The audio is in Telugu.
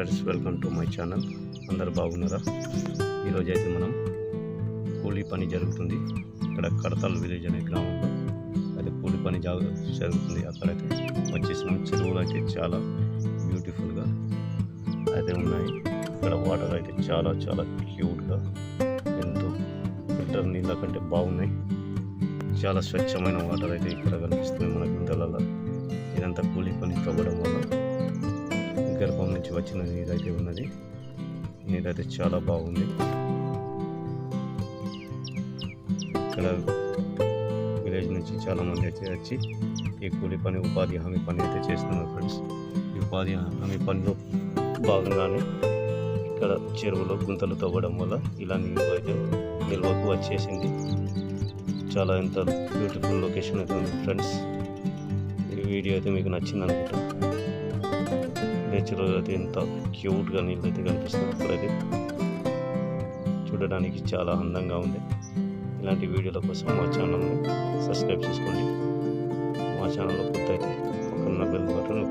Friends, welcome to my channel. అందరు బాగున్నారా? ఈరోజు అయితే మనం కూలీ పని జరుగుతుంది. ఇక్కడ కడతాల్ విలేజ్ అనే గ్రామంలో అయితే కూలీ పని జరుగుతుంది. అక్కడైతే వచ్చేసిన చెరువులు అయితే చాలా బ్యూటిఫుల్గా అయితే ఉన్నాయి. ఇక్కడ వాటర్ అయితే చాలా చాలా క్యూట్గా, ఎంతో ఫిల్టర్ నీళ్ళ కంటే బాగున్నాయి. చాలా స్వచ్ఛమైన వాటర్ అయితే ఇక్కడ కనిపిస్తున్నాయి మన గుంతలలో. ఇదంతా కూలీ పని తవ్వడం వల్ల గర్భం నుంచి వచ్చిన నీరైతే ఉన్నది. నీరైతే చాలా బాగుంది. ఇక్కడ విలేజ్ నుంచి చాలామంది అయితే వచ్చి ఈ కూలీ పని, ఉపాధి హామీ పని అయితే చేస్తున్నారు ఫ్రెండ్స్. ఈ ఉపాధి హామీ పనిలో భాగంగానే ఇక్కడ చెరువులో గుంతలు తవ్వడం వల్ల ఇలా నీళ్ళు అయితే నిల్వకు వచ్చేసింది. చాలా ఎంత బ్యూటిఫుల్ లొకేషన్ అయితే ఉంది ఫ్రెండ్స్. ఈ వీడియో అయితే మీకు నచ్చింది అనుకుంటా. నేచురల్ అయితే ఎంత క్యూట్గా నీళ్ళు అయితే కనిపిస్తుంది. అక్కడైతే చూడడానికి చాలా అందంగా ఉంది. ఇలాంటి వీడియోల కోసం మా ఛానల్ని సబ్స్క్రైబ్ చేసుకోండి. మా ఛానల్లో కొత్త అయితే పక్కన బెల్ బటన్